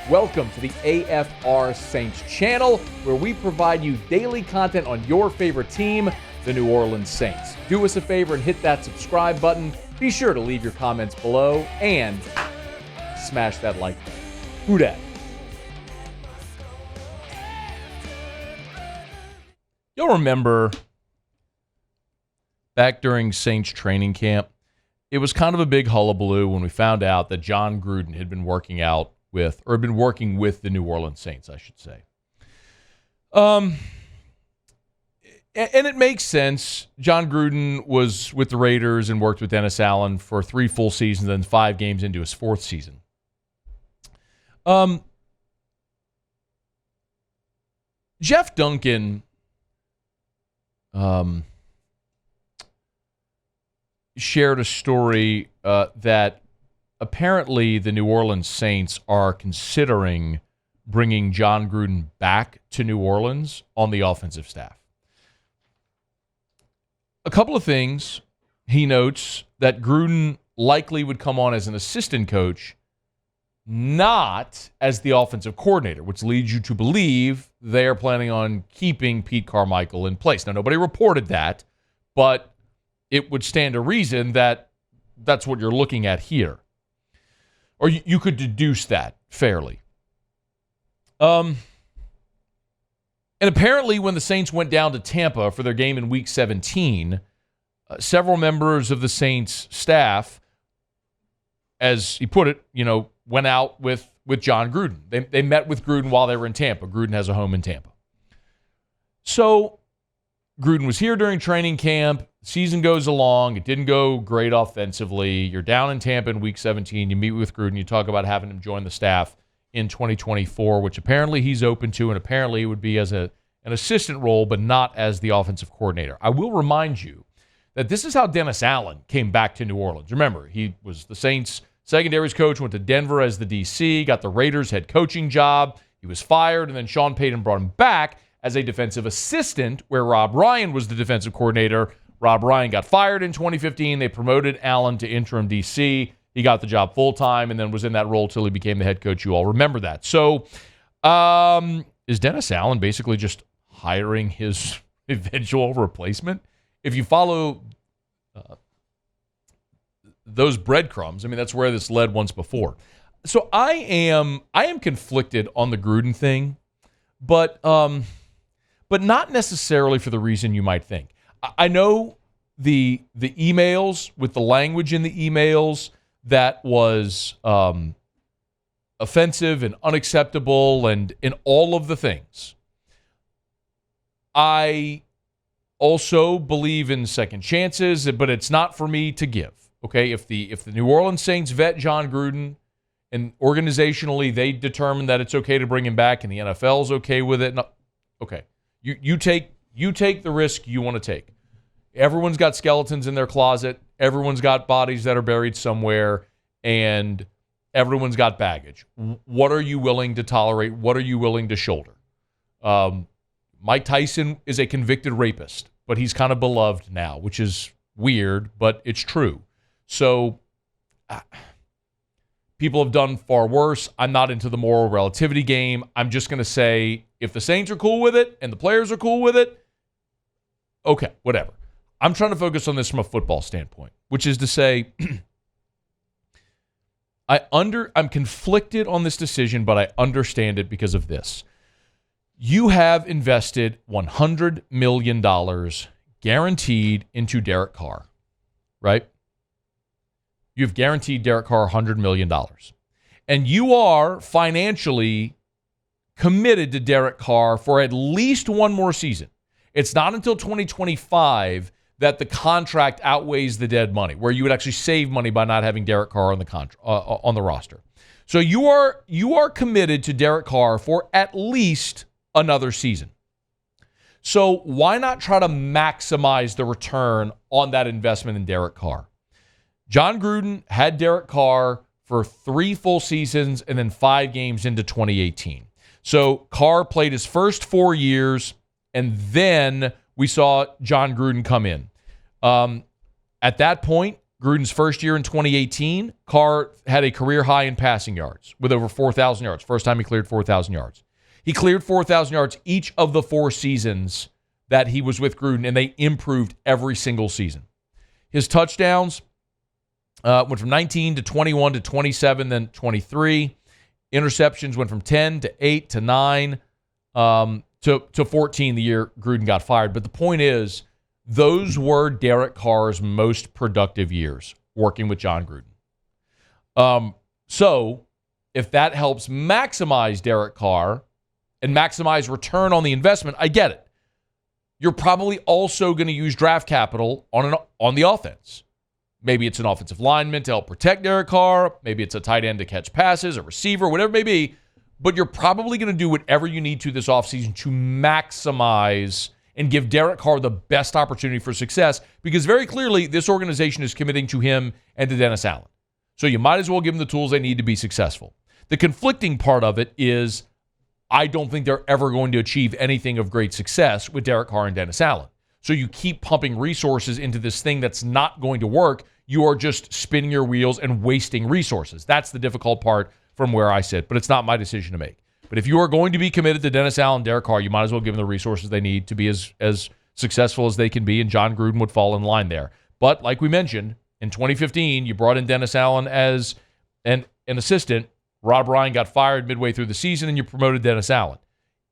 Welcome to the AFR Saints channel, where we provide you daily content on your favorite team, the New Orleans Saints. Do us a favor and hit that subscribe button. Be sure to leave your comments below and smash that like button. Who dat? You'll remember back during Saints training camp, it was kind of a big hullabaloo when we found out that Jon Gruden had been working with the New Orleans Saints, I should say. And it makes sense. Jon Gruden was with the Raiders and worked with Dennis Allen for 3 full seasons and 5 games into his 4th season. Jeff Duncan shared a story that apparently the New Orleans Saints are considering bringing Jon Gruden back to New Orleans on the offensive staff. A couple of things. He notes that Gruden likely would come on as an assistant coach, not as the offensive coordinator, which leads you to believe they are planning on keeping Pete Carmichael in place. Now, nobody reported that, but it would stand to reason that that's what you're looking at here. Or you could deduce that fairly. And apparently when the Saints went down to Tampa for their game in Week 17, several members of the Saints staff, as he put it, went out with Jon Gruden. They met with Gruden while they were in Tampa. Gruden has a home in Tampa. So Gruden was here during training camp. Season goes along. It didn't go great offensively. You're down in Tampa in Week 17. You meet with Gruden. You talk about having him join the staff in 2024, which apparently he's open to, and apparently it would be as an assistant role, but not as the offensive coordinator. I will remind you that this is how Dennis Allen came back to New Orleans. Remember, he was the Saints' secondaries coach, went to Denver as the DC, got the Raiders head coaching job. He was fired, and then Sean Payton brought him back as a defensive assistant, where Rob Ryan was the defensive coordinator. Rob Ryan got fired in 2015. They promoted Allen to interim DC. He got the job full-time and then was in that role till he became the head coach. You all remember that. So is Dennis Allen basically just hiring his eventual replacement? If you follow those breadcrumbs, that's where this led once before. So I am conflicted on the Gruden thing, but not necessarily for the reason you might think. I know the emails, with the language in the emails that was offensive and unacceptable and in all of the things. I also believe in second chances, but it's not for me to give. Okay, if the New Orleans Saints vet Jon Gruden and organizationally they determine that it's okay to bring him back and the NFL's okay with it, okay, you take the risk you want to take. Everyone's got skeletons in their closet. Everyone's got bodies that are buried somewhere, and everyone's got baggage. What are you willing to tolerate? What are you willing to shoulder? Mike Tyson is a convicted rapist, but he's kind of beloved now, which is weird, but it's true. So people have done far worse. I'm not into the moral relativity game. I'm just going to say if the Saints are cool with it and the players are cool with it, okay, whatever. I'm trying to focus on this from a football standpoint, which is to say I'm conflicted on this decision, but I understand it because of this. You have invested $100 million guaranteed into Derek Carr, right? You've guaranteed Derek Carr $100 million. And you are financially committed to Derek Carr for at least one more season. It's not until 2025 that the contract outweighs the dead money, where you would actually save money by not having Derek Carr on the on the roster. So you are committed to Derek Carr for at least another season. So why not try to maximize the return on that investment in Derek Carr? Jon Gruden had Derek Carr for 3 full seasons and then 5 games into 2018. So Carr played his first 4 years, and then we saw Jon Gruden come in. At that point, Gruden's first year in 2018, Carr had a career high in passing yards with over 4,000 yards. First time he cleared 4,000 yards. He cleared 4,000 yards each of the 4 seasons that he was with Gruden, and they improved every single season. His touchdowns went from 19 to 21 to 27, then 23. Interceptions went from 10 to 8 to 9 to 14 the year Gruden got fired. But the point is, those were Derek Carr's most productive years working with Jon Gruden. So if that helps maximize Derek Carr and maximize return on the investment, I get it. You're probably also going to use draft capital on the offense. Maybe it's an offensive lineman to help protect Derek Carr. Maybe it's a tight end to catch passes, a receiver, whatever it may be. But you're probably going to do whatever you need to this offseason to maximize and give Derek Carr the best opportunity for success, because very clearly this organization is committing to him and to Dennis Allen. So you might as well give them the tools they need to be successful. The conflicting part of it is I don't think they're ever going to achieve anything of great success with Derek Carr and Dennis Allen. So you keep pumping resources into this thing that's not going to work. You are just spinning your wheels and wasting resources. That's the difficult part from where I sit, but it's not my decision to make. But if you are going to be committed to Dennis Allen and Derek Carr, you might as well give them the resources they need to be as successful as they can be, and Jon Gruden would fall in line there. But like we mentioned, in 2015, you brought in Dennis Allen as an assistant. Rob Ryan got fired midway through the season, and you promoted Dennis Allen.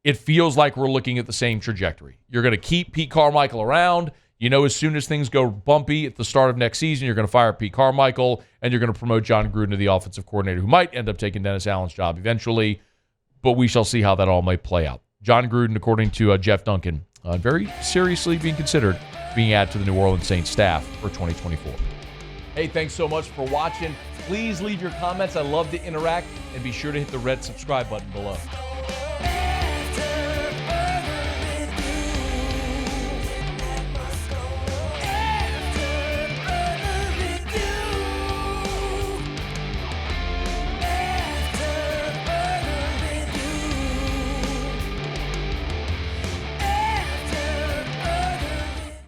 It feels like we're looking at the same trajectory. You're going to keep Pete Carmichael around. You know, as soon as things go bumpy at the start of next season, you're going to fire Pete Carmichael, and you're going to promote Jon Gruden to the offensive coordinator, who might end up taking Dennis Allen's job eventually. But we shall see how that all might play out. Jon Gruden, according to Jeff Duncan, very seriously being considered being added to the New Orleans Saints staff for 2024. Hey, thanks so much for watching. Please leave your comments. I love to interact, and be sure to hit the red subscribe button below.